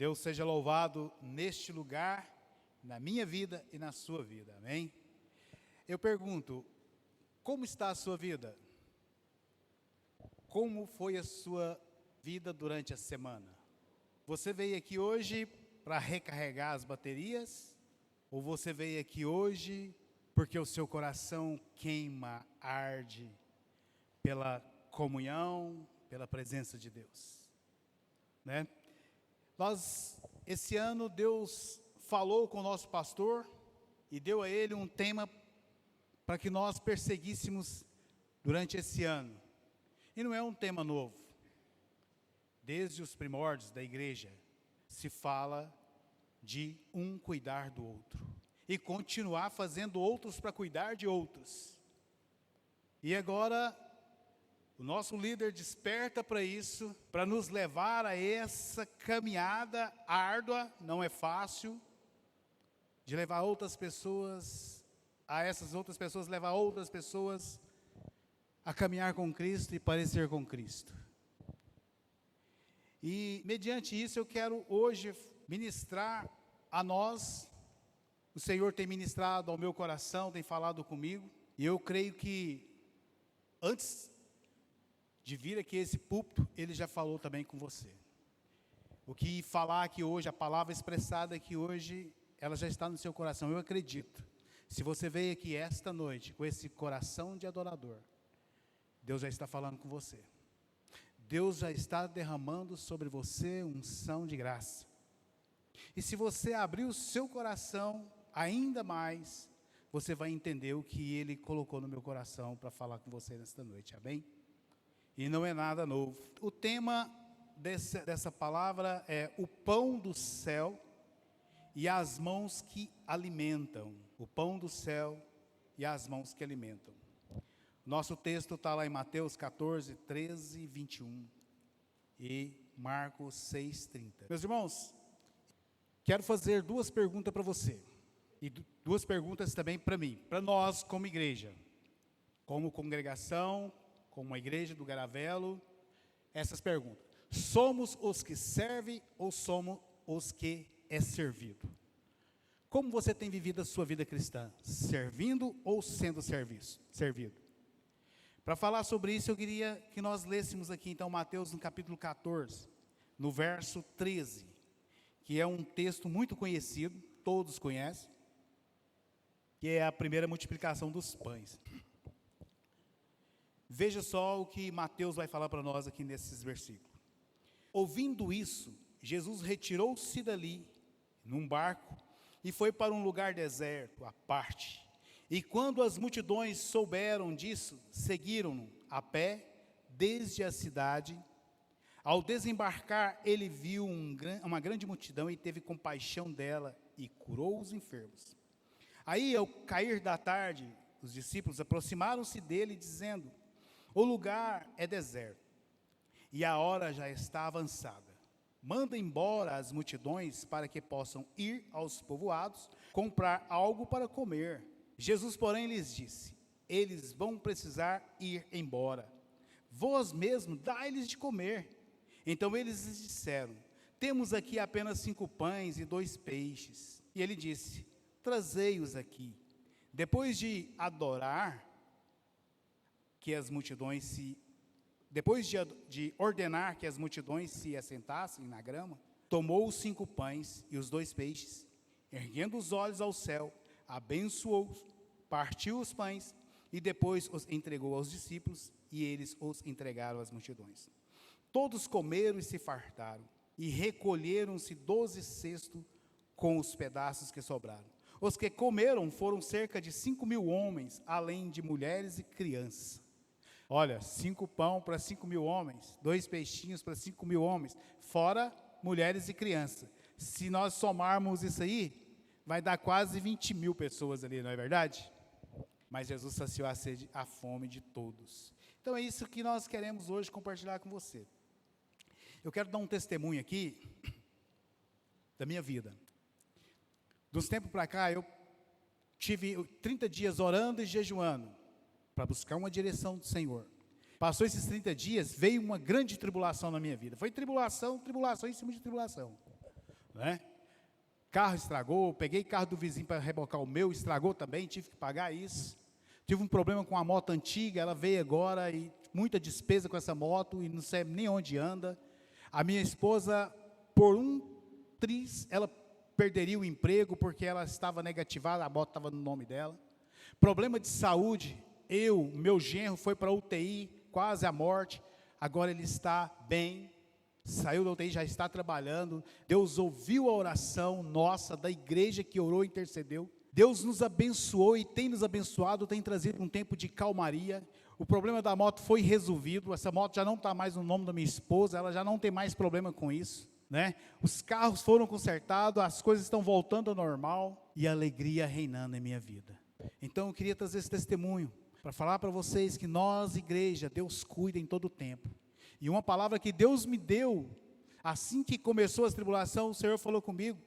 Deus seja louvado neste lugar, na minha vida e na sua vida, amém? Eu pergunto, como está a sua vida? Como foi a sua vida durante a semana? Você veio aqui hoje para recarregar as baterias? Ou você veio aqui hoje porque o seu coração queima, arde pela comunhão, pela presença de Deus, né? Esse ano, Deus falou com o nosso pastor e deu a ele um tema para que nós perseguíssemos durante esse ano. E não é um tema novo. Desde os primórdios da igreja, se fala de um cuidar do outro. E continuar fazendo outros para cuidar de outros. E agora, o nosso líder desperta para isso, para nos levar a essa caminhada árdua, não é fácil, de levar outras pessoas, a essas outras pessoas, levar outras pessoas a caminhar com Cristo e parecer com Cristo. E mediante isso eu quero hoje ministrar a nós, o Senhor tem ministrado ao meu coração, tem falado comigo, e eu creio que antes de vir aqui a esse púlpito, Ele já falou também com você. O que falar aqui hoje, a palavra expressada aqui hoje, ela já está no seu coração, eu acredito. Se você veio aqui esta noite com esse coração de adorador, Deus já está falando com você. Deus já está derramando sobre você unção de graça. E se você abrir o seu coração ainda mais, você vai entender o que Ele colocou no meu coração para falar com você nesta noite, amém? E não é nada novo. O tema dessa palavra é o pão do céu e as mãos que alimentam. O pão do céu e as mãos que alimentam. Nosso texto está lá em Mateus 14, 13 e 21 e Marcos 6, 30. Meus irmãos, quero fazer duas perguntas para você. E duas perguntas também para mim, para nós como igreja, como congregação, como a igreja do Garavelo, essas perguntas. Somos os que servem ou somos os que é servido? Como você tem vivido a sua vida cristã? Servindo ou sendo servido? Para falar sobre isso, eu queria que nós lêssemos aqui, então, Mateus no capítulo 14, no verso 13, que é um texto muito conhecido, todos conhecem, que é a primeira multiplicação dos pães. Veja só o que Mateus vai falar para nós aqui nesses versículos. Ouvindo isso, Jesus retirou-se dali, num barco, e foi para um lugar deserto, à parte. E quando as multidões souberam disso, seguiram-no a pé, desde a cidade. Ao desembarcar, ele viu uma grande multidão e teve compaixão dela e curou os enfermos. Aí, ao cair da tarde, os discípulos aproximaram-se dele, dizendo: o lugar é deserto, e a hora já está avançada. Manda embora as multidões para que possam ir aos povoados, comprar algo para comer. Jesus, porém, lhes disse: eles vão precisar ir embora. Vós mesmo dai-lhes de comer. Então eles lhes disseram: temos aqui apenas 5 pães e 2 peixes. E ele disse: trazei-os aqui. Depois de ordenar que as multidões se assentassem na grama, tomou os 5 pães e os 2 peixes, erguendo os olhos ao céu, abençoou-os, partiu os pães e depois os entregou aos discípulos, e eles os entregaram às multidões. Todos comeram e se fartaram, e recolheram-se 12 cestos com os pedaços que sobraram. Os que comeram foram cerca de 5.000 homens, além de mulheres e crianças. Olha, 5 pão para 5.000 homens, 2 peixinhos para 5.000 homens, fora mulheres e crianças. Se nós somarmos isso aí, vai dar quase 20.000 pessoas ali, não é verdade? Mas Jesus saciou a sede, a fome de todos. Então é isso que nós queremos hoje compartilhar com você. Eu quero dar um testemunho aqui da minha vida. Dos tempos para cá, eu tive 30 dias orando e jejuando para buscar uma direção do Senhor. Passou esses 30 dias, veio uma grande tribulação na minha vida. Foi tribulação em cima de tribulação. né? Carro estragou, peguei carro do vizinho para rebocar o meu, estragou também, tive que pagar isso. Tive um problema com a moto antiga, ela veio agora e muita despesa com essa moto e não sei nem onde anda. A minha esposa, por um triz, ela perderia o emprego porque ela estava negativada, a moto estava no nome dela. Problema de saúde, meu genro foi para a UTI, quase à morte, agora ele está bem, saiu da UTI, já está trabalhando. Deus ouviu a oração nossa, da igreja que orou e intercedeu. Deus nos abençoou e tem nos abençoado, tem trazido um tempo de calmaria. O problema da moto foi resolvido, essa moto já não está mais no nome da minha esposa, ela já não tem mais problema com isso, né? Os carros foram consertados, as coisas estão voltando ao normal e a alegria reinando em minha vida. Então eu queria trazer esse testemunho, para falar para vocês que nós, igreja, Deus cuida em todo o tempo. E uma palavra que Deus me deu, assim que começou a tribulação, o Senhor falou comigo,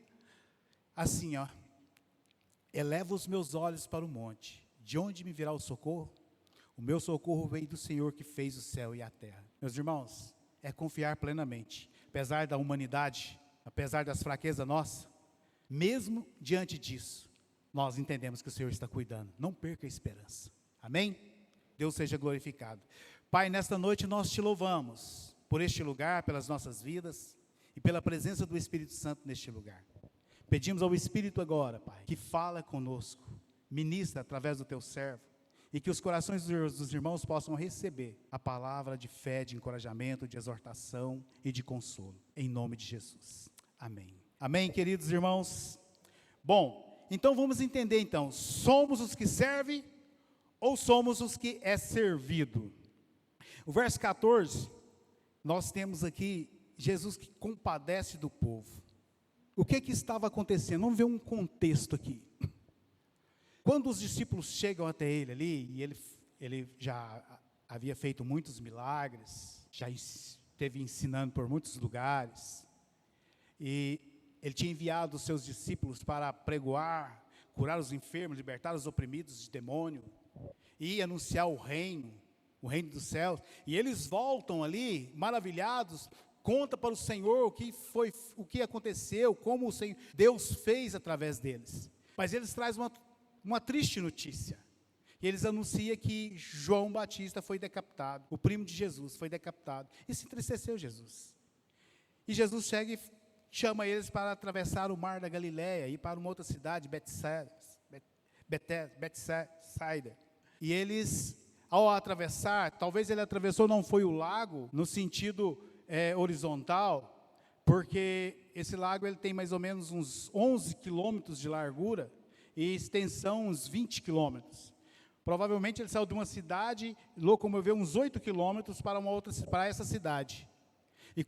assim, ó: eleva os meus olhos para o monte, de onde me virá o socorro? O meu socorro veio do Senhor que fez o céu e a terra. Meus irmãos, é confiar plenamente, apesar da humanidade, apesar das fraquezas nossas, mesmo diante disso, nós entendemos que o Senhor está cuidando, não perca a esperança, amém? Deus seja glorificado. Pai, nesta noite nós te louvamos, por este lugar, pelas nossas vidas, e pela presença do Espírito Santo neste lugar. Pedimos ao Espírito agora, Pai, que fala conosco, ministra através do teu servo, e que os corações dos irmãos possam receber a palavra de fé, de encorajamento, de exortação e de consolo, em nome de Jesus, amém. Amém, queridos irmãos? Bom, então vamos entender então, somos os que servem, ou somos os que é servido? O verso 14, nós temos aqui, Jesus que compadece do povo. O que estava acontecendo? Vamos ver um contexto aqui. Quando os discípulos chegam até ele ali, e ele já havia feito muitos milagres, já esteve ensinando por muitos lugares, e ele tinha enviado os seus discípulos para pregoar, curar os enfermos, libertar os oprimidos de demônio, e anunciar o reino dos céus, e eles voltam ali, maravilhados, conta para o Senhor o que aconteceu, como Deus fez através deles. Mas eles trazem uma triste notícia. E eles anunciam que João Batista foi decapitado, o primo de Jesus foi decapitado. E se entristeceu Jesus. E Jesus chega e chama eles para atravessar o mar da Galileia, ir para uma outra cidade, Betsaida. E eles, ao atravessar, talvez ele atravessou, não foi o lago, no sentido horizontal, porque esse lago ele tem mais ou menos uns 11 quilômetros de largura e extensão uns 20 quilômetros. Provavelmente ele saiu de uma cidade, locomoveu uns 8 quilômetros para essa cidade,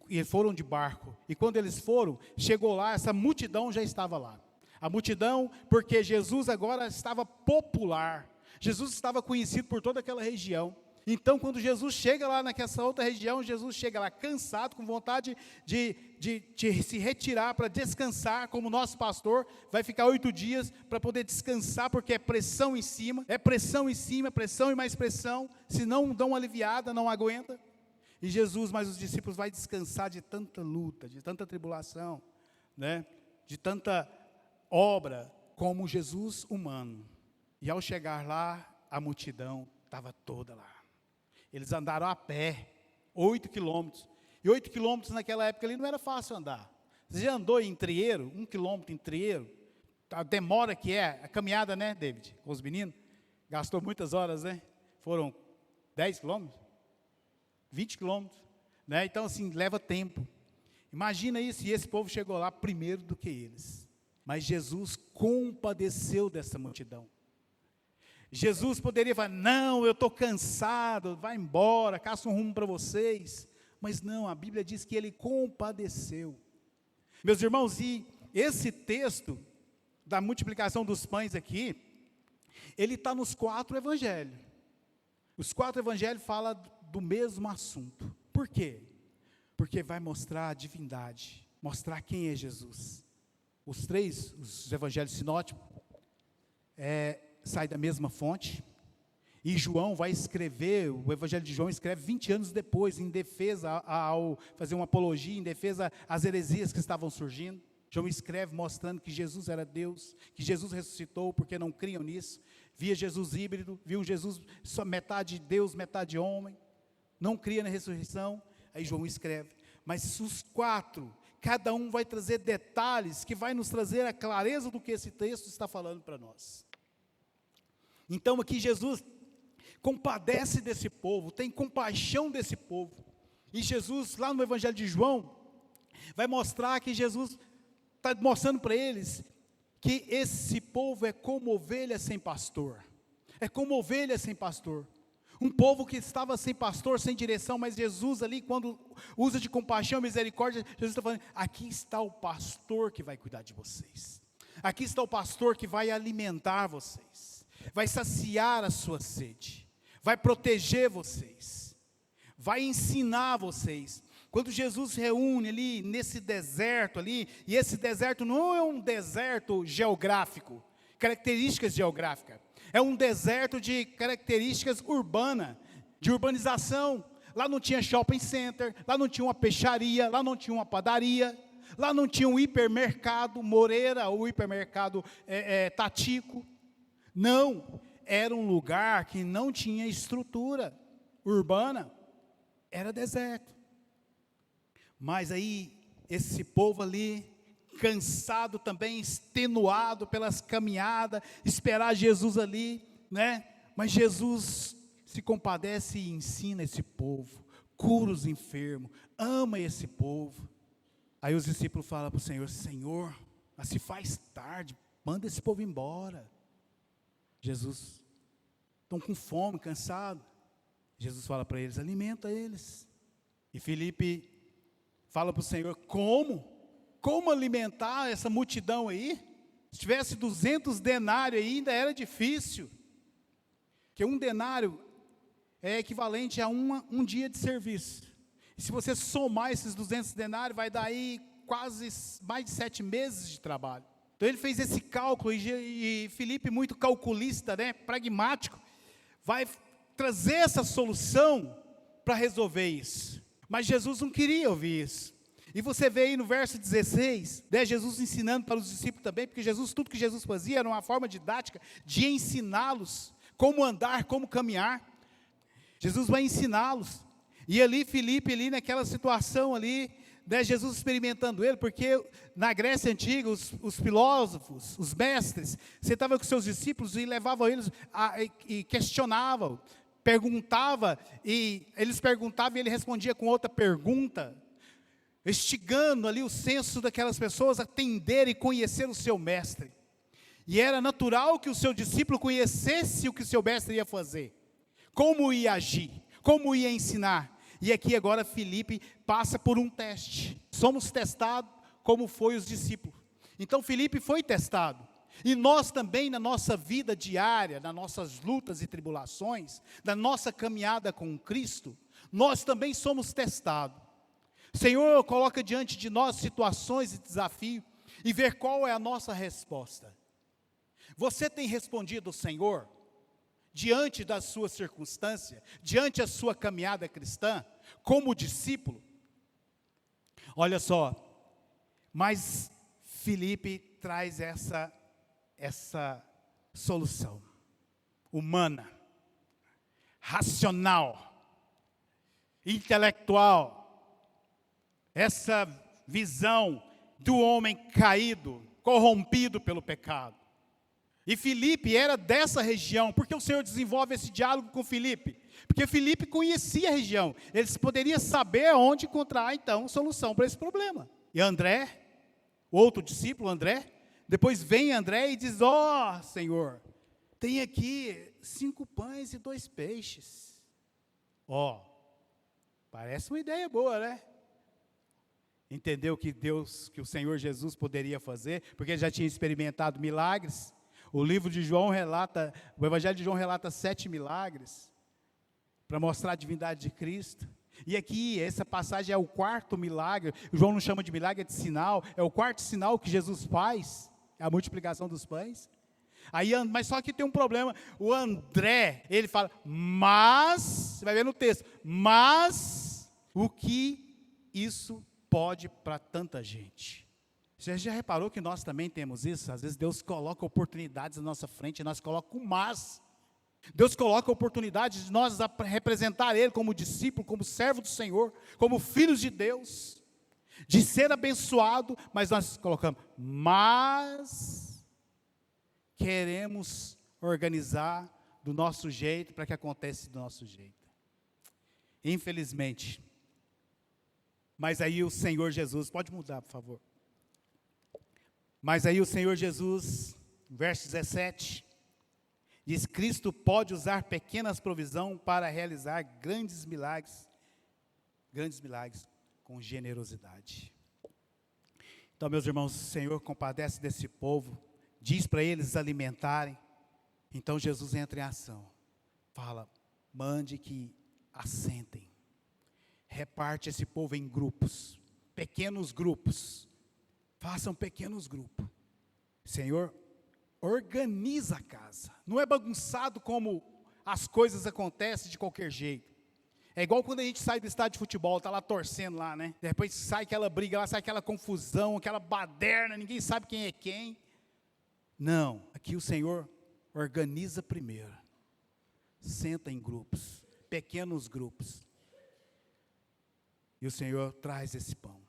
e foram de barco. E quando eles foram, chegou lá, essa multidão já estava lá. A multidão, porque Jesus agora estava popular, Jesus estava conhecido por toda aquela região. Então, quando Jesus chega lá naquela outra região, Jesus chega lá cansado, com vontade de se retirar para descansar, como nosso pastor, vai ficar 8 dias para poder descansar, porque é pressão em cima, pressão e mais pressão, se não dão uma aliviada, não aguenta. E Jesus, mais os discípulos, vai descansar de tanta luta, de tanta tribulação, né? De tanta obra, como Jesus humano. E ao chegar lá, a multidão estava toda lá. Eles andaram a pé, 8 quilômetros. E 8 quilômetros naquela época ali não era fácil andar. Você já andou em trieiro, 1 quilômetro em trieiro? A demora que é, a caminhada, né, David, com os meninos? Gastou muitas horas, né? Foram 10 quilômetros? 20 quilômetros, né? Então, assim, leva tempo. Imagina isso, e esse povo chegou lá primeiro do que eles. Mas Jesus compadeceu dessa multidão. Jesus poderia falar, não, eu estou cansado, vai embora, caça um rumo para vocês. Mas não, a Bíblia diz que ele compadeceu. Meus irmãos, e esse texto da multiplicação dos pães aqui, ele está nos 4 evangelhos. Os 4 evangelhos falam do mesmo assunto. Por quê? Porque vai mostrar a divindade, mostrar quem é Jesus. Os evangelhos sinóticos, sai da mesma fonte, e João vai escrever, o evangelho de João escreve 20 anos depois, em defesa, ao fazer uma apologia, em defesa às heresias que estavam surgindo. João escreve mostrando que Jesus era Deus, que Jesus ressuscitou, porque não criam nisso. Via Jesus híbrido, viu Jesus só metade Deus, metade homem, não cria na ressurreição. Aí João escreve, mas os 4, cada um vai trazer detalhes, que vai nos trazer a clareza do que esse texto está falando para nós. Então aqui Jesus compadece desse povo, tem compaixão desse povo, e Jesus lá no Evangelho de João, vai mostrar que Jesus está mostrando para eles, que esse povo é como ovelha sem pastor, é como ovelha sem pastor, um povo que estava sem pastor, sem direção, mas Jesus ali, quando usa de compaixão e misericórdia, Jesus está falando, aqui está o pastor que vai cuidar de vocês, aqui está o pastor que vai alimentar vocês, vai saciar a sua sede, vai proteger vocês, vai ensinar vocês. Quando Jesus reúne ali, nesse deserto ali, e esse deserto não é um deserto geográfico, características geográficas, é um deserto de características urbanas, de urbanização. Lá não tinha shopping center, lá não tinha uma peixaria, lá não tinha uma padaria, lá não tinha um hipermercado Moreira, ou hipermercado Tatico. Não, era um lugar que não tinha estrutura urbana, era deserto. Mas aí, esse povo ali, cansado também, extenuado pelas caminhadas, esperar Jesus ali, né? Mas Jesus se compadece e ensina esse povo, cura os enfermos, ama esse povo. Aí os discípulos falam para o Senhor, Senhor, mas se faz tarde, manda esse povo embora. Jesus, estão com fome, cansados. Jesus fala para eles, alimenta eles. E Filipe fala para o Senhor, como alimentar essa multidão aí? Se tivesse 200 denários aí, ainda era difícil. Porque um denário é equivalente a um dia de serviço. E se você somar esses 200 denários, vai dar aí quase mais de 7 meses de trabalho. Então ele fez esse cálculo, e Filipe, muito calculista, né, pragmático, vai trazer essa solução para resolver isso. Mas Jesus não queria ouvir isso. E você vê aí no verso 16, né, Jesus ensinando para os discípulos também, porque tudo que Jesus fazia era uma forma didática de ensiná-los como andar, como caminhar. Jesus vai ensiná-los. E ali Filipe, ali naquela situação ali, né, Jesus experimentando ele, porque na Grécia Antiga, os filósofos, os mestres, sentavam com seus discípulos e levavam eles e questionavam, perguntava, e eles perguntavam e ele respondia com outra pergunta, instigando ali o senso daquelas pessoas a atender e conhecer o seu mestre. E era natural que o seu discípulo conhecesse o que o seu mestre ia fazer, como ia agir, como ia ensinar. E aqui agora Filipe passa por um teste. Somos testados como foi os discípulos. Então Filipe foi testado. E nós também na nossa vida diária, nas nossas lutas e tribulações, na nossa caminhada com Cristo, nós também somos testados. O Senhor coloca diante de nós situações e desafios e ver qual é a nossa resposta. Você tem respondido ao Senhor diante da sua circunstância, diante da sua caminhada cristã, como discípulo? Olha só, mas Filipe traz essa solução humana, racional, intelectual, essa visão do homem caído, corrompido pelo pecado. E Filipe era dessa região. Por que o Senhor desenvolve esse diálogo com Filipe? Porque Filipe conhecia a região. Ele poderia saber onde encontrar, então, solução para esse problema. E André, outro discípulo, André, depois vem André e diz, ó Senhor, tem aqui 5 pães e 2 peixes. Ó, parece uma ideia boa, né? Entendeu que o Senhor Jesus poderia fazer, porque ele já tinha experimentado milagres. O livro de João relata, o Evangelho de João relata 7 milagres, para mostrar a divindade de Cristo. E aqui, essa passagem é o 4º milagre, João não chama de milagre, é de sinal, é o 4º sinal que Jesus faz, é a multiplicação dos pães. Aí, mas só que tem um problema, o André, ele fala, mas, você vai ver no texto, mas, o que isso pode para tanta gente? Você já reparou que nós também temos isso? Às vezes Deus coloca oportunidades na nossa frente, e nós colocamos um mas. Deus coloca oportunidades de nós representar Ele como discípulo, como servo do Senhor, como filhos de Deus, de ser abençoado, mas nós colocamos, mas queremos organizar do nosso jeito, para que aconteça do nosso jeito. Infelizmente. Mas aí o Senhor Jesus, pode mudar por favor. Mas aí o Senhor Jesus, verso 17, diz, Cristo pode usar pequenas provisões para realizar grandes milagres com generosidade. Então, meus irmãos, o Senhor compadece desse povo, diz para eles alimentarem. Então Jesus entra em ação, fala, mande que assentem, reparte esse povo em grupos, pequenos grupos, façam pequenos grupos. Senhor, organiza a casa, não é bagunçado como as coisas acontecem de qualquer jeito. É igual quando a gente sai do estádio de futebol, está lá torcendo lá, né? Depois sai aquela briga lá, sai aquela confusão, aquela baderna, ninguém sabe quem é quem. Não, aqui o Senhor organiza primeiro, senta em grupos, pequenos grupos, e o Senhor traz esse pão.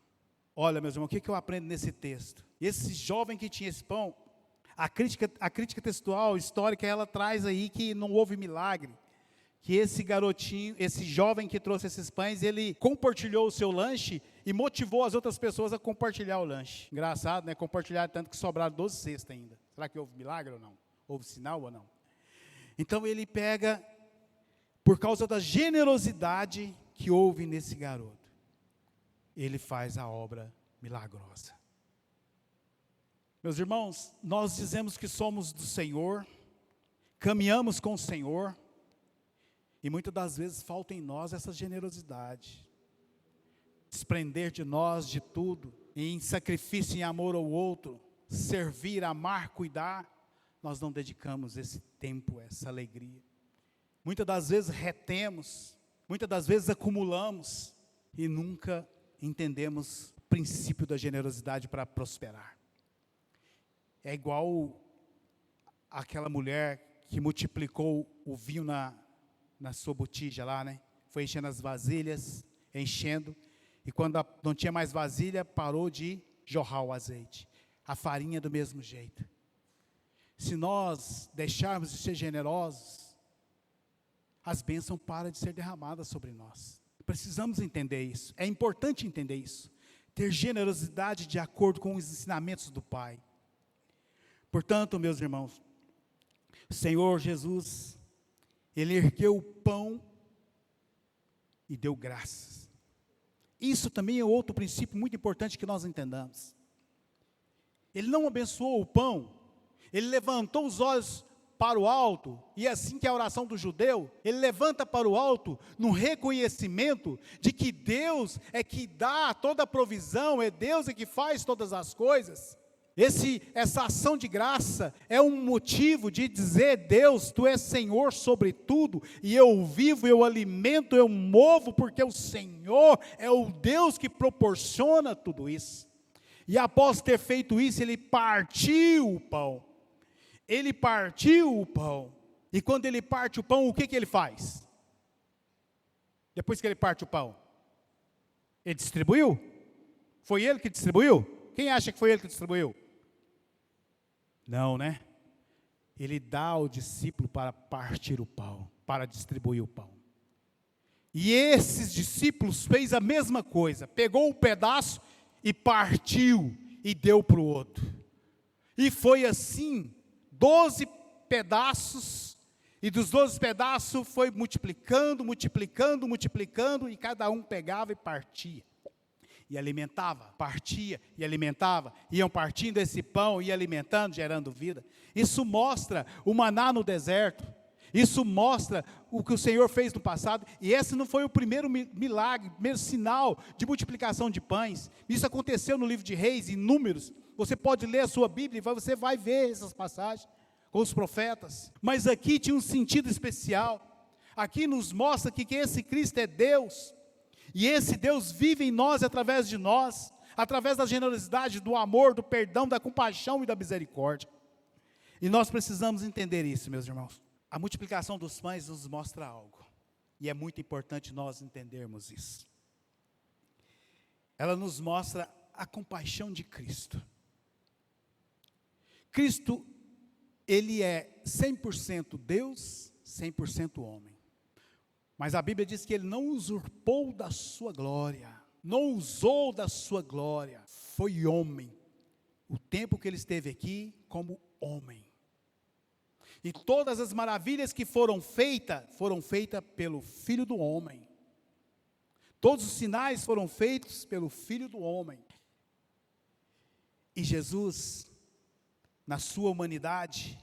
Olha, meus irmãos, o que eu aprendo nesse texto? Esse jovem que tinha esse pão, a crítica textual, histórica, ela traz aí que não houve milagre, que esse garotinho, esse jovem que trouxe esses pães, ele compartilhou o seu lanche e motivou as outras pessoas a compartilhar o lanche. Engraçado, né? Compartilhar tanto que sobraram 12 cestas ainda. Será que houve milagre ou não? Houve sinal ou não? Então ele pega, por causa da generosidade que houve nesse garoto, ele faz a obra milagrosa. Meus irmãos, nós dizemos que somos do Senhor, caminhamos com o Senhor, e muitas das vezes falta em nós essa generosidade, desprender de nós de tudo, em sacrifício, em amor ao outro, servir, amar, cuidar, nós não dedicamos esse tempo, essa alegria. Muitas das vezes retemos, muitas das vezes acumulamos, e nunca entendemos o princípio da generosidade para prosperar. É igual aquela mulher que multiplicou o vinho na sua botija lá, né? Foi enchendo as vasilhas, enchendo, e quando não tinha mais vasilha, parou de jorrar o azeite. A farinha do mesmo jeito. Se nós deixarmos de ser generosos, as bênçãos param de ser derramadas sobre nós. Precisamos entender isso, é importante entender isso. Ter generosidade de acordo com os ensinamentos do Pai. Portanto, meus irmãos, o Senhor Jesus, Ele ergueu o pão e deu graças. Isso também é outro princípio muito importante que nós entendamos. Ele não abençoou o pão, Ele levantou os olhos para o alto, e assim que é a oração do judeu, ele levanta para o alto, no reconhecimento de que Deus é que dá toda a provisão, é Deus é que faz todas as coisas. Essa ação de graça é um motivo de dizer, Deus, Tu és Senhor sobre tudo, e eu vivo, eu alimento, eu movo, porque o Senhor é o Deus que proporciona tudo isso. E após ter feito isso, Ele partiu o pão. Ele partiu o pão, e quando Ele parte o pão, o que Ele faz? Depois que Ele parte o pão, Ele distribuiu? Foi Ele que distribuiu? Quem acha que foi Ele que distribuiu? Não, né? Ele dá ao discípulo para partir o pão, para distribuir o pão. E esses discípulos fez a mesma coisa, pegou um pedaço e partiu, e deu para o outro. E foi assim, 12 pedaços, e dos 12 pedaços foi multiplicando, e cada um pegava e partia, e alimentava, partia e alimentava, iam partindo esse pão, e alimentando, gerando vida. Isso mostra o maná no deserto, isso mostra o que o Senhor fez no passado, e esse não foi o primeiro milagre, primeiro sinal de multiplicação de pães. Isso aconteceu no livro de Reis, em Números. Você pode ler a sua Bíblia, e você vai ver essas passagens com os profetas. Mas aqui tinha um sentido especial. Aqui nos mostra que esse Cristo é Deus, e esse Deus vive em nós, através de nós. através da generosidade, do amor, do perdão, da compaixão e da misericórdia. E nós precisamos entender isso, meus irmãos. A multiplicação dos pães nos mostra algo, e é muito importante nós entendermos isso. Ela nos mostra a compaixão de Cristo. Cristo, ele é 100% Deus, 100% homem. Mas a Bíblia diz que ele não usurpou da sua glória, não usou da sua glória, foi homem. O tempo que ele esteve aqui como homem. E todas as maravilhas que foram feitas pelo Filho do homem. Todos os sinais foram feitos pelo Filho do homem. E Jesus, na sua humanidade,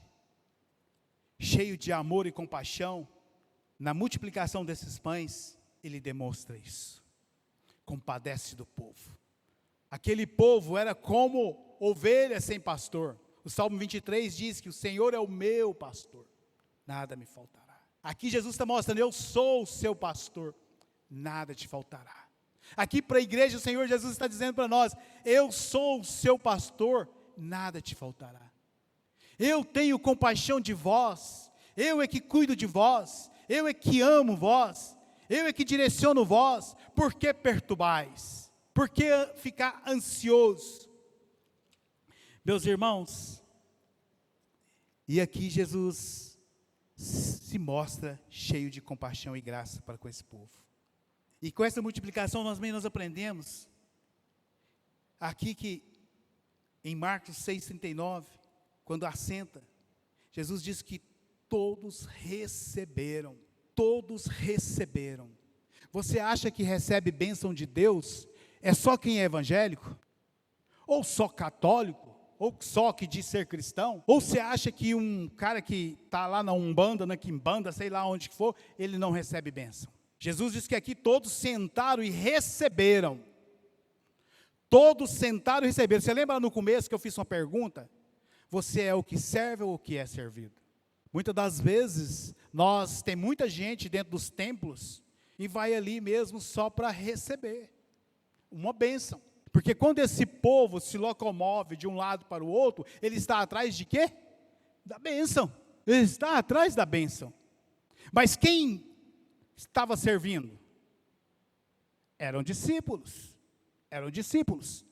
cheio de amor e compaixão, na multiplicação desses pães, ele demonstra isso. Compadece do povo. Aquele povo era como ovelha sem pastor. O Salmo 23 diz que o Senhor é o meu pastor, nada me faltará. Aqui Jesus está mostrando, eu sou o seu pastor, nada te faltará. Aqui para a igreja o Senhor Jesus está dizendo para nós, eu sou o seu pastor, nada te faltará. Eu tenho compaixão de vós, eu é que cuido de vós, eu é que amo vós, eu é que direciono vós. Por que perturbais? Por que ficar ansioso? Meus irmãos, e aqui Jesus se mostra cheio de compaixão e graça para com esse povo. E com essa multiplicação nós aprendemos aqui que em Marcos 6,39, quando assenta, Jesus diz que todos receberam. Todos receberam. Você acha que recebe bênção de Deus é só quem é evangélico? Ou só católico? Ou só que diz ser cristão? Ou você acha que um cara que está lá na Umbanda, na Quimbanda, sei lá onde que for, ele não recebe bênção? Jesus diz que aqui todos sentaram e receberam. Todos sentaram e receberam. Você lembra no começo que eu fiz uma pergunta? Você é o que serve ou o que é servido? Muitas das vezes, tem muita gente dentro dos templos e vai ali mesmo só para receber uma bênção. Porque quando esse povo se locomove de um lado para o outro, ele está atrás de quê? Da bênção. Ele está atrás da bênção. Mas quem estava servindo? Eram discípulos. Eram discípulos.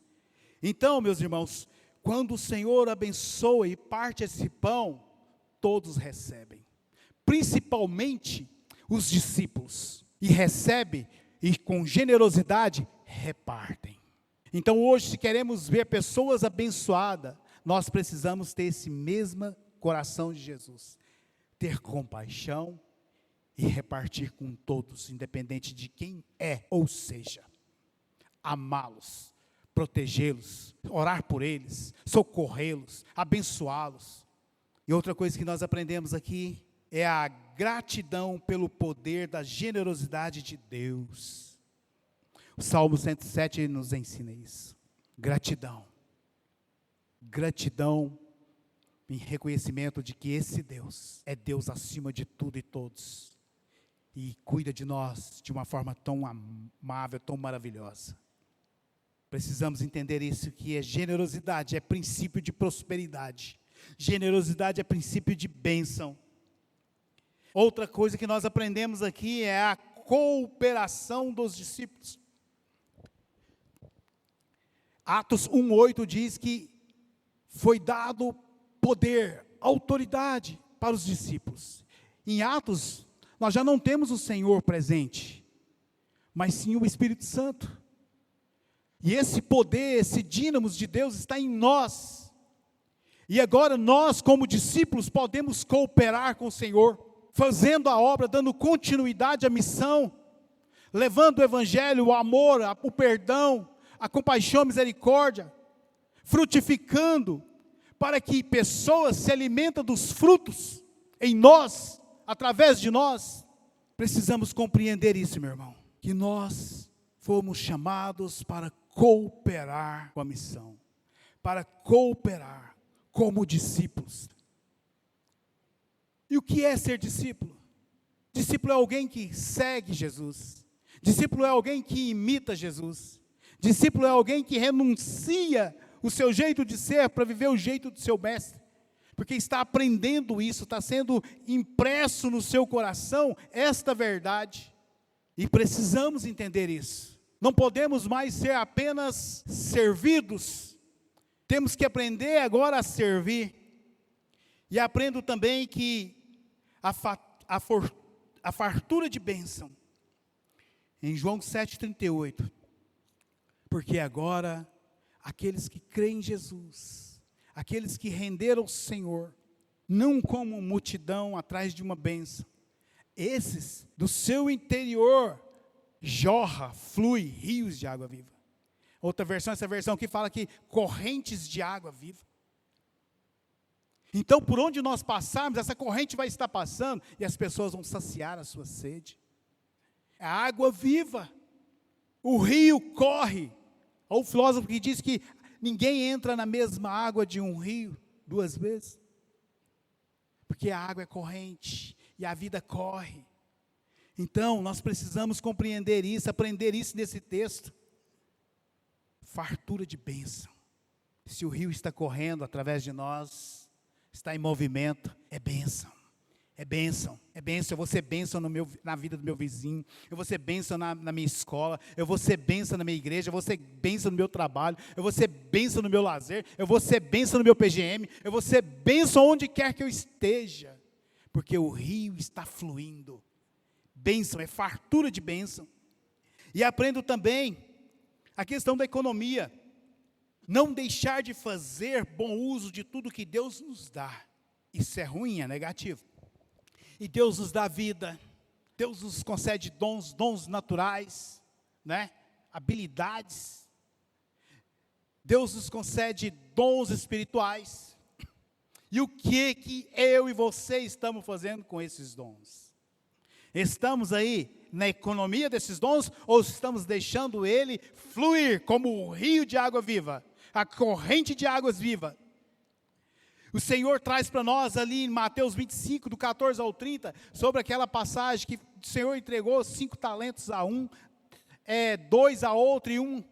Então, meus irmãos, quando o Senhor abençoa e parte esse pão, todos recebem. Principalmente os discípulos. E recebem e com generosidade repartem. Então hoje, se queremos ver pessoas abençoadas, nós precisamos ter esse mesmo coração de Jesus. Ter compaixão e repartir com todos, independente de quem é ou seja. Amá-los, protegê-los, orar por eles, socorrê-los, abençoá-los. E outra coisa que nós aprendemos aqui é a gratidão pelo poder da generosidade de Deus. O Salmo 107 nos ensina isso. Gratidão. Gratidão em reconhecimento de que esse Deus é Deus acima de tudo e todos. E cuida de nós de uma forma tão amável, tão maravilhosa. Precisamos entender isso, que generosidade é princípio de prosperidade. Generosidade é princípio de bênção. Outra coisa que nós aprendemos aqui é a cooperação dos discípulos. Atos 1:8 diz que foi dado poder, autoridade para os discípulos. Em Atos, nós já não temos o Senhor presente, mas sim o Espírito Santo. E esse poder, esse dínamo de Deus está em nós. E agora nós, como discípulos, podemos cooperar com o Senhor, fazendo a obra, dando continuidade à missão, levando o evangelho, o amor, o perdão, a compaixão, a misericórdia, frutificando, para que pessoas se alimentem dos frutos em nós, através de nós. Precisamos compreender isso, meu irmão, que nós fomos chamados para cooperar com a missão, para cooperar como discípulos. E o que é ser discípulo? Discípulo é alguém que segue Jesus. Discípulo é alguém que imita Jesus. Discípulo é alguém que renuncia o seu jeito de ser para viver o jeito do seu mestre. Porque está aprendendo isso, está sendo impresso no seu coração esta verdade. E precisamos entender isso. Não podemos mais ser apenas servidos. Temos que aprender agora a servir. E aprendo também que a fartura de bênção, em João 7,38, porque agora, aqueles que creem em Jesus, aqueles que renderam ao Senhor, não como multidão atrás de uma bênção, esses, do seu interior, flui rios de água viva. Outra versão, essa versão aqui fala que correntes de água viva. Então, por onde nós passarmos, essa corrente vai estar passando e as pessoas vão saciar a sua sede. É água viva. O rio corre. Há um filósofo que diz que ninguém entra na mesma água de um rio 2 vezes. Porque a água é corrente e a vida corre. Então, nós precisamos compreender isso, aprender isso nesse texto. Fartura de bênção. Se o rio está correndo através de nós, está em movimento, é bênção, é bênção, é bênção. Eu vou ser bênção na vida do meu vizinho, eu vou ser bênção na minha escola, eu vou ser bênção na minha igreja, eu vou ser bênção no meu trabalho, eu vou ser bênção no meu lazer, eu vou ser bênção no meu PGM, eu vou ser bênção onde quer que eu esteja, porque o rio está fluindo. Bênção, é fartura de bênção. E aprendo também a questão da economia. Não deixar de fazer bom uso de tudo que Deus nos dá. Isso é ruim, é negativo. E Deus nos dá vida, Deus nos concede dons naturais, né? Habilidades. Deus nos concede dons espirituais. E o que eu e você estamos fazendo com esses dons? Estamos aí na economia desses dons ou estamos deixando ele fluir como um rio de água viva? A corrente de águas viva. O Senhor traz para nós ali em Mateus 25, do 14 ao 30, sobre aquela passagem que o Senhor entregou 5 talentos a um, 2 a outro e 1.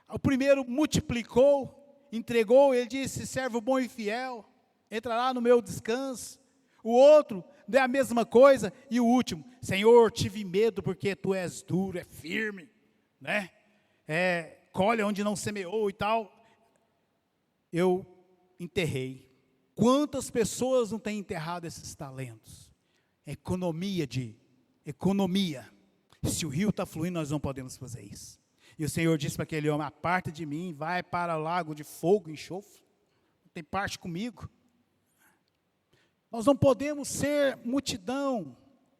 O primeiro multiplicou, entregou, ele disse, servo bom e fiel, entrará no meu descanso. O outro, é a mesma coisa, e o último, Senhor, tive medo porque tu és duro, é firme, né? Colhe onde não semeou e tal, eu enterrei. Quantas pessoas não têm enterrado esses talentos? Economia. Se o rio está fluindo, nós não podemos fazer isso. E o Senhor disse para aquele homem, aparta de mim, vai para o lago de fogo e enxofre, não tem parte comigo. Nós não podemos ser multidão.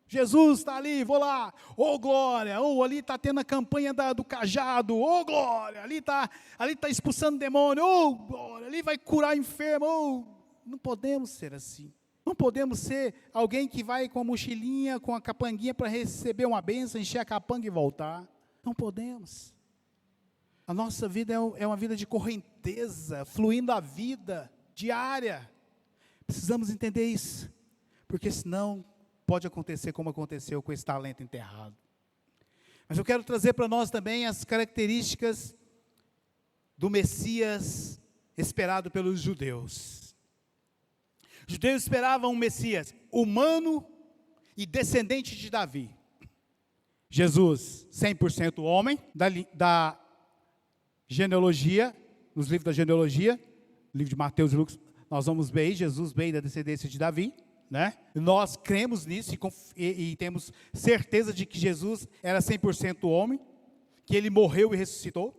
Jesus está ali, vou lá, glória, ali está tendo a campanha do cajado, glória, ali está expulsando demônio, glória, ali vai curar enfermo, não podemos ser assim. Não podemos ser alguém que vai com a mochilinha, com a capanguinha para receber uma bênção, encher a capanga e voltar. Não podemos. A nossa vida é uma vida de correnteza, fluindo a vida diária. Precisamos entender isso, porque senão pode acontecer como aconteceu com esse talento enterrado. Mas eu quero trazer para nós também as características do Messias esperado pelos judeus. Os judeus esperavam um Messias humano e descendente de Davi. Jesus, 100% homem, da genealogia, nos livros da genealogia, livro de Mateus e Lucas, nós vamos ver, Jesus veio da descendência de Davi, né? Nós cremos nisso e temos certeza de que Jesus era 100% homem, que ele morreu e ressuscitou,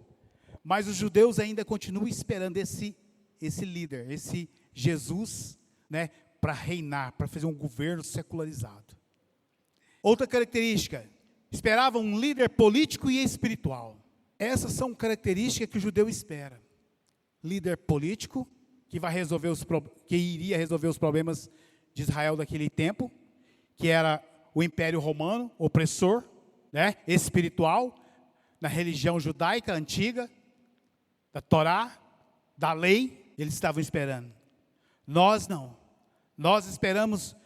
mas os judeus ainda continuam esperando esse líder, esse Jesus, né, para reinar, para fazer um governo secularizado. Outra característica, esperavam um líder político e espiritual. Essas são características que o judeu espera. Líder político, que iria resolver os problemas de Israel daquele tempo, que era o Império Romano, opressor, né, espiritual, na religião judaica antiga, da Torá, da lei, eles estavam esperando. Nós não. Nós esperamos,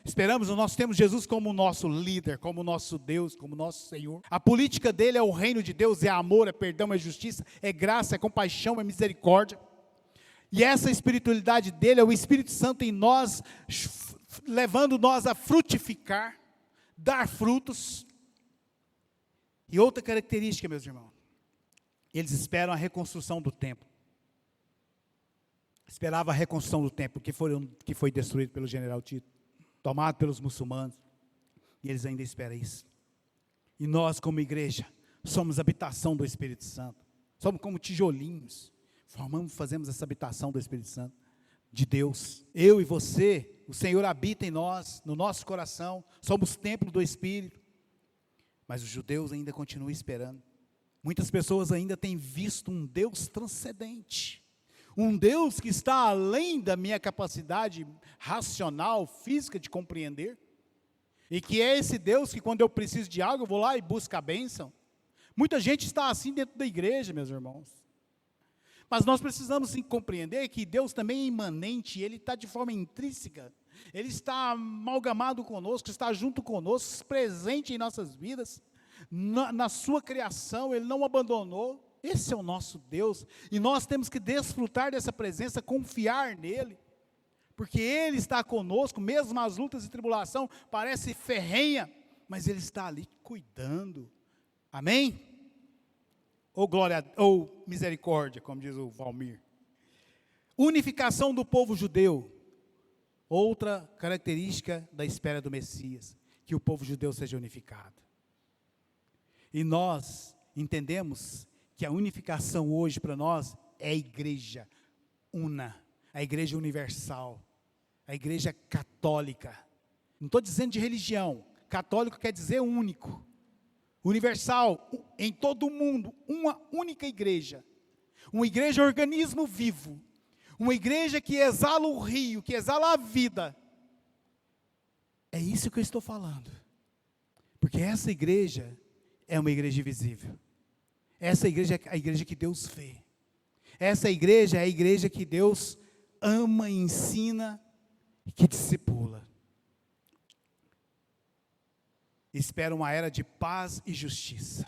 nós temos Jesus como nosso líder, como nosso Deus, como nosso Senhor. A política dele é o reino de Deus, é amor, é perdão, é justiça, é graça, é compaixão, é misericórdia. E essa espiritualidade dele é o Espírito Santo em nós, levando nós a frutificar, dar frutos. E outra característica, meus irmãos, eles esperam a reconstrução do templo. Esperava a reconstrução do templo, que foi destruído pelo general Tito, tomado pelos muçulmanos, e eles ainda esperam isso. E nós, como igreja, somos habitação do Espírito Santo, somos como tijolinhos, fazemos essa habitação do Espírito Santo, de Deus. Eu e você, o Senhor habita em nós, no nosso coração, somos templo do Espírito, mas os judeus ainda continuam esperando. Muitas pessoas ainda têm visto um Deus transcendente, um Deus que está além da minha capacidade racional, física de compreender, e que é esse Deus que quando eu preciso de algo, eu vou lá e busco a bênção. Muita gente está assim dentro da igreja, meus irmãos, mas nós precisamos sim compreender que Deus também é imanente, Ele está de forma intrínseca, Ele está amalgamado conosco, está junto conosco, presente em nossas vidas, na sua criação, Ele não abandonou. Esse é o nosso Deus, e nós temos que desfrutar dessa presença, confiar nele, porque Ele está conosco, mesmo as lutas e tribulação, parece ferrenha, mas Ele está ali cuidando, amém? Ou glória, ou misericórdia, como diz o Valmir. Unificação do povo judeu, outra característica da espera do Messias, que o povo judeu seja unificado, e nós entendemos que a unificação hoje para nós é a igreja una, a igreja universal, a igreja católica. Não estou dizendo de religião, católico quer dizer único, universal, em todo o mundo, uma única igreja, uma igreja organismo vivo, uma igreja que exala o rio, que exala a vida. É isso que eu estou falando, porque essa igreja é uma igreja invisível. Essa igreja é a igreja que Deus vê. Essa igreja é a igreja que Deus ama, ensina e que discipula. Espera uma era de paz e justiça.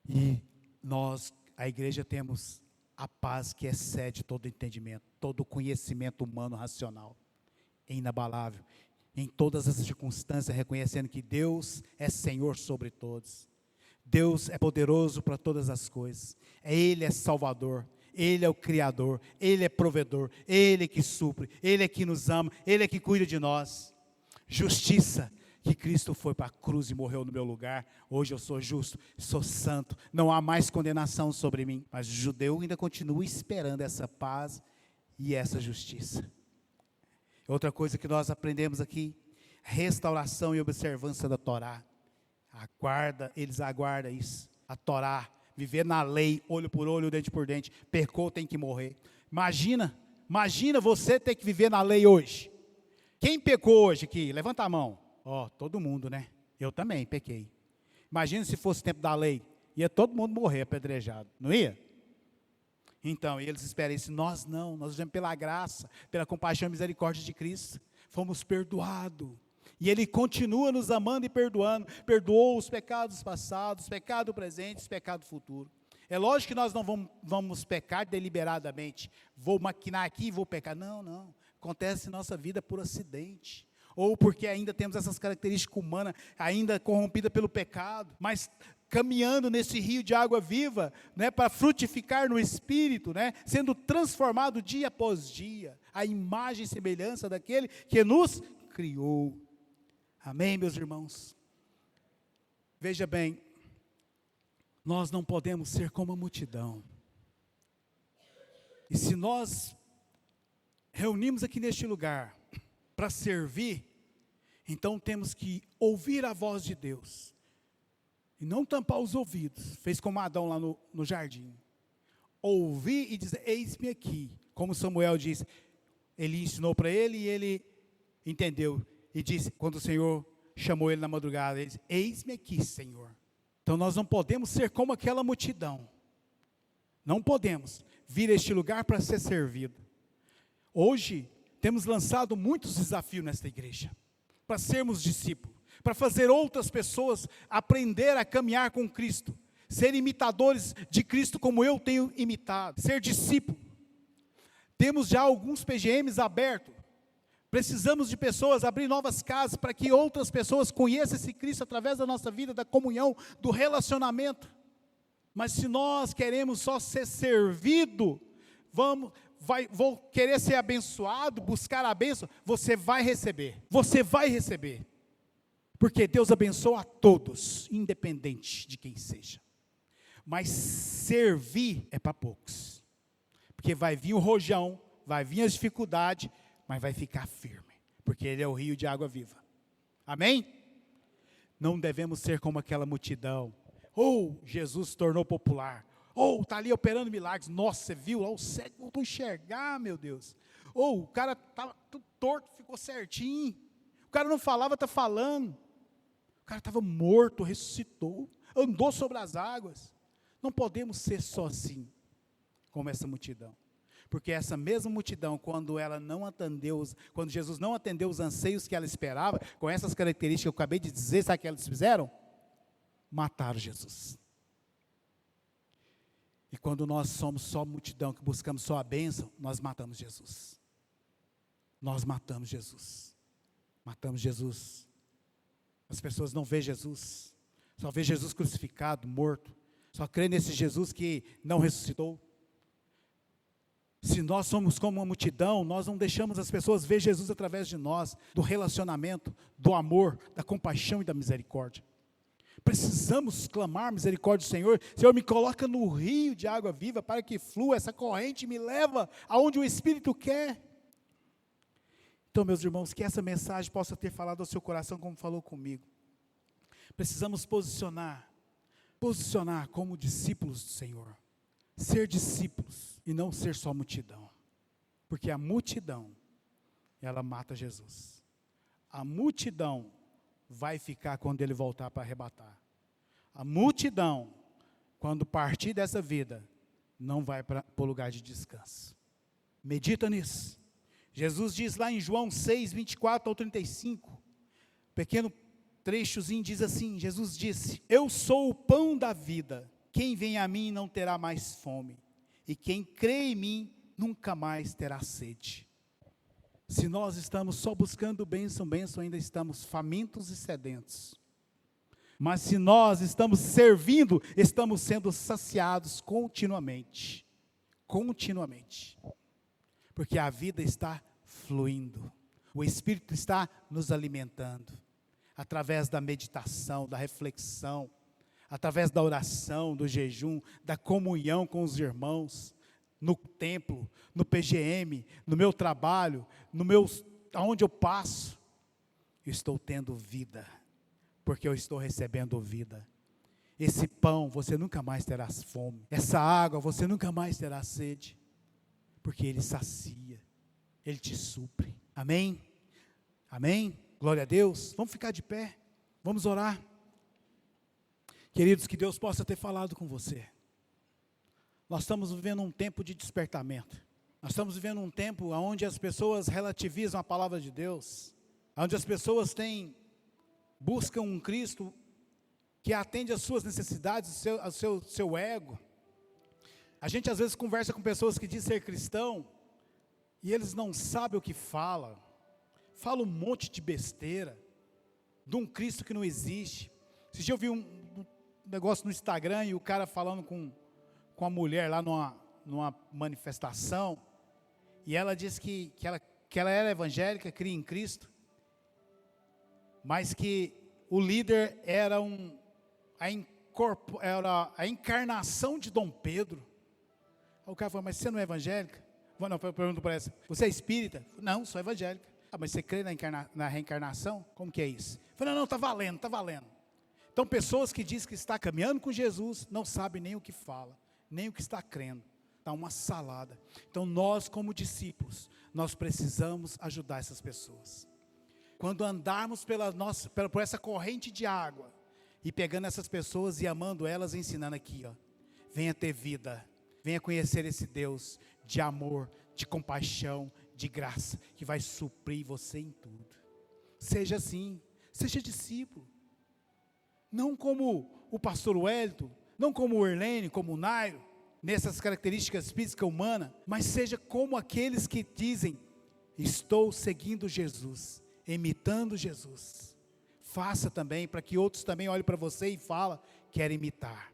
E nós, a igreja, temos a paz que excede todo entendimento, todo conhecimento humano racional. É inabalável. Em todas as circunstâncias, reconhecendo que Deus é Senhor sobre todos. Deus é poderoso para todas as coisas, Ele é Salvador, Ele é o Criador, Ele é provedor, Ele é que supre, Ele é que nos ama, Ele é que cuida de nós. Justiça, que Cristo foi para a cruz e morreu no meu lugar, hoje eu sou justo, sou santo, não há mais condenação sobre mim, mas o judeu ainda continua esperando essa paz e essa justiça. Outra coisa que nós aprendemos aqui, restauração e observância da Torá. Eles aguardam isso, a Torá, viver na lei, olho por olho, dente por dente, pecou, tem que morrer. Imagina você ter que viver na lei hoje. Quem pecou hoje aqui? Levanta a mão. Todo mundo, né? Eu também pequei. Imagina se fosse o tempo da lei, ia todo mundo morrer apedrejado, não ia? Então, eles esperam isso, nós não, nós vivemos pela graça, pela compaixão e misericórdia de Cristo, fomos perdoados. E Ele continua nos amando e perdoando, perdoou os pecados passados, pecado presente, os pecados futuros. É lógico que nós não vamos pecar deliberadamente, vou maquinar aqui e vou pecar, não, acontece em nossa vida por acidente, ou porque ainda temos essas características humanas, ainda corrompida pelo pecado, mas caminhando nesse rio de água viva, né, para frutificar no Espírito, né, sendo transformado dia após dia, a imagem e semelhança daquele que nos criou. Amém, meus irmãos? Veja bem, nós não podemos ser como a multidão. E se nós reunimos aqui neste lugar para servir, então temos que ouvir a voz de Deus. E não tampar os ouvidos. Fez como Adão lá no jardim. Ouvir e dizer, eis-me aqui. Como Samuel disse, ele ensinou para ele e ele entendeu. E disse, quando o Senhor chamou ele na madrugada, ele disse, eis-me aqui, Senhor. Então nós não podemos ser como aquela multidão. Não podemos vir a este lugar para ser servido. Hoje, temos lançado muitos desafios nesta igreja, para sermos discípulos, para fazer outras pessoas aprender a caminhar com Cristo, ser imitadores de Cristo como eu tenho imitado, ser discípulo. Temos já alguns PGMs abertos, precisamos de pessoas, abrir novas casas, para que outras pessoas conheçam esse Cristo através da nossa vida, da comunhão, do relacionamento. Mas se nós queremos só ser servido, vou querer ser abençoado, buscar a bênção, você vai receber, porque Deus abençoa a todos, independente de quem seja, mas servir é para poucos, porque vai vir o rojão, vai vir as dificuldades, mas vai ficar firme, porque Ele é o rio de água viva, amém? Não devemos ser como aquela multidão, Jesus se tornou popular, está ali operando milagres, nossa, você viu lá o cego voltou a enxergar, meu Deus, o cara estava tudo torto, ficou certinho, o cara não falava, está falando, o cara estava morto, ressuscitou, andou sobre as águas. Não podemos ser só assim, como essa multidão, porque essa mesma multidão, quando Jesus não atendeu os anseios que ela esperava, com essas características que eu acabei de dizer, sabe o que eles fizeram? Mataram Jesus. E quando nós somos só multidão, que buscamos só a bênção, nós matamos Jesus. Matamos Jesus. As pessoas não veem Jesus, só vê Jesus crucificado, morto, só crê nesse Jesus que não ressuscitou. Se nós somos como uma multidão, nós não deixamos as pessoas ver Jesus através de nós, do relacionamento, do amor, da compaixão e da misericórdia. Precisamos clamar a misericórdia do Senhor. Senhor, me coloca no rio de água viva, para que flua essa corrente, me leva aonde o Espírito quer. Então, meus irmãos, que essa mensagem possa ter falado ao seu coração, como falou comigo. Precisamos posicionar como discípulos do Senhor, ser discípulos, e não ser só multidão, porque a multidão, ela mata Jesus, a multidão vai ficar quando Ele voltar para arrebatar, a multidão, quando partir dessa vida, não vai para o lugar de descanso. Medita nisso. Jesus diz lá em João 6, 24 ao 35, pequeno trechozinho diz assim, Jesus disse, eu sou o pão da vida, quem vem a mim não terá mais fome, e quem crê em mim nunca mais terá sede. Se nós estamos só buscando bênção, ainda estamos famintos e sedentos, mas se nós estamos servindo, estamos sendo saciados continuamente, porque a vida está fluindo, o Espírito está nos alimentando, através da meditação, da reflexão, através da oração, do jejum, da comunhão com os irmãos, no templo, no PGM, no meu trabalho, aonde eu passo, eu estou tendo vida, porque eu estou recebendo vida. Esse pão, você nunca mais terá fome, essa água, você nunca mais terá sede, porque Ele sacia, Ele te supre, amém? Amém? Glória a Deus, vamos ficar de pé, vamos orar. Queridos, que Deus possa ter falado com você. Nós estamos vivendo um tempo de despertamento, nós estamos vivendo um tempo onde as pessoas relativizam a palavra de Deus, onde as pessoas buscam um Cristo que atende às suas necessidades, ao seu ego. A gente às vezes conversa com pessoas que dizem ser cristão, e eles não sabem o que falam um monte de besteira, de um Cristo que não existe. Esse dia eu vi um negócio no Instagram, e o cara falando com a mulher lá numa manifestação, e ela disse que ela era evangélica, cria em Cristo, mas que o líder era a encarnação de Dom Pedro. Aí o cara falou, mas você não é evangélica? Não, eu pergunto para essa, você é espírita? Não, sou evangélica. Mas você crê na reencarnação? Como que é isso? Eu falei, não, está valendo. Então, pessoas que dizem que está caminhando com Jesus, não sabem nem o que fala, nem o que está crendo. Está uma salada. Então, nós como discípulos, nós precisamos ajudar essas pessoas. Quando andarmos por essa corrente de água, e pegando essas pessoas e amando elas, ensinando aqui, venha ter vida, venha conhecer esse Deus de amor, de compaixão, de graça, que vai suprir você em tudo. Seja assim, seja discípulo. Não como o pastor Wellington, não como o Erlene, como o Nairo, nessas características físicas humanas, mas seja como aqueles que dizem, estou seguindo Jesus, imitando Jesus. Faça também, para que outros também olhem para você e falem, quero imitar.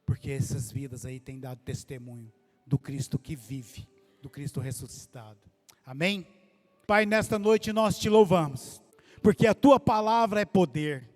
Porque essas vidas aí têm dado testemunho do Cristo que vive, do Cristo ressuscitado. Amém? Pai, nesta noite nós te louvamos, porque a tua palavra é poder,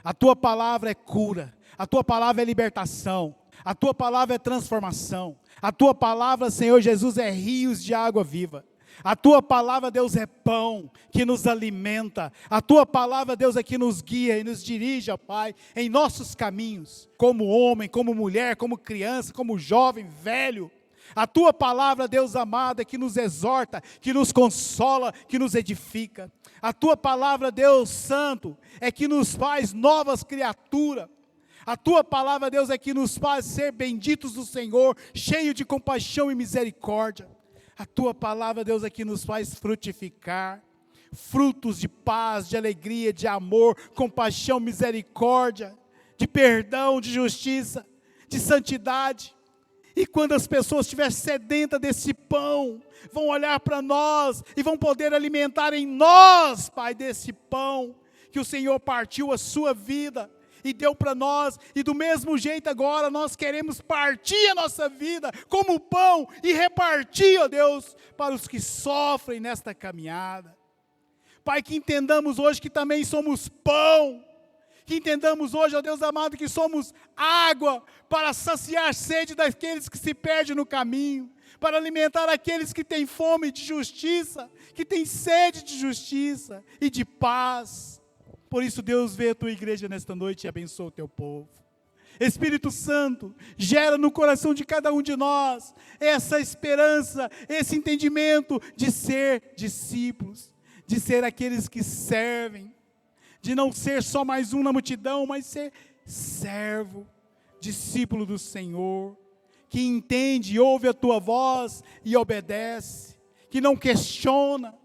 a tua palavra é cura, a tua palavra é libertação, a tua palavra é transformação, a tua palavra, Senhor Jesus, é rios de água viva. A tua palavra, Deus, é pão que nos alimenta. A tua palavra, Deus, é que nos guia e nos dirige, ó Pai, em nossos caminhos, como homem, como mulher, como criança, como jovem, velho. A tua palavra, Deus amado, é que nos exorta, que nos consola, que nos edifica. A tua palavra, Deus santo, é que nos faz novas criaturas. A tua palavra, Deus, é que nos faz ser benditos do Senhor, cheio de compaixão e misericórdia. A tua palavra, Deus, é que nos faz frutificar, frutos de paz, de alegria, de amor, compaixão, misericórdia, de perdão, de justiça, de santidade. E quando as pessoas estiverem sedentas desse pão, vão olhar para nós e vão poder alimentar em nós, Pai, desse pão que o Senhor partiu a sua vida e deu para nós, e do mesmo jeito agora nós queremos partir a nossa vida como pão e repartir, ó Deus, para os que sofrem nesta caminhada. Pai, que entendamos hoje que também somos pão, que entendamos hoje, ó Deus amado, que somos água para saciar a sede daqueles que se perdem no caminho, para alimentar aqueles que têm fome de justiça, que têm sede de justiça e de paz. Por isso, Deus, vê a tua igreja nesta noite e abençoa o teu povo. Espírito Santo, gera no coração de cada um de nós essa esperança, esse entendimento de ser discípulos, de ser aqueles que servem, de não ser só mais um na multidão, mas ser servo, discípulo do Senhor, que entende, ouve a tua voz e obedece, que não questiona,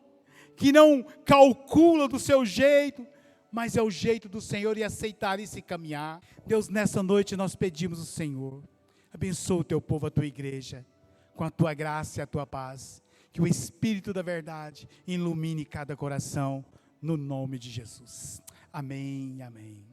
que não calcula do seu jeito, mas é o jeito do Senhor e aceitar isso e caminhar. Deus, nessa noite nós pedimos ao Senhor, abençoa o teu povo, a tua igreja, com a tua graça e a tua paz, que o Espírito da verdade ilumine cada coração, no nome de Jesus. Amém, amém.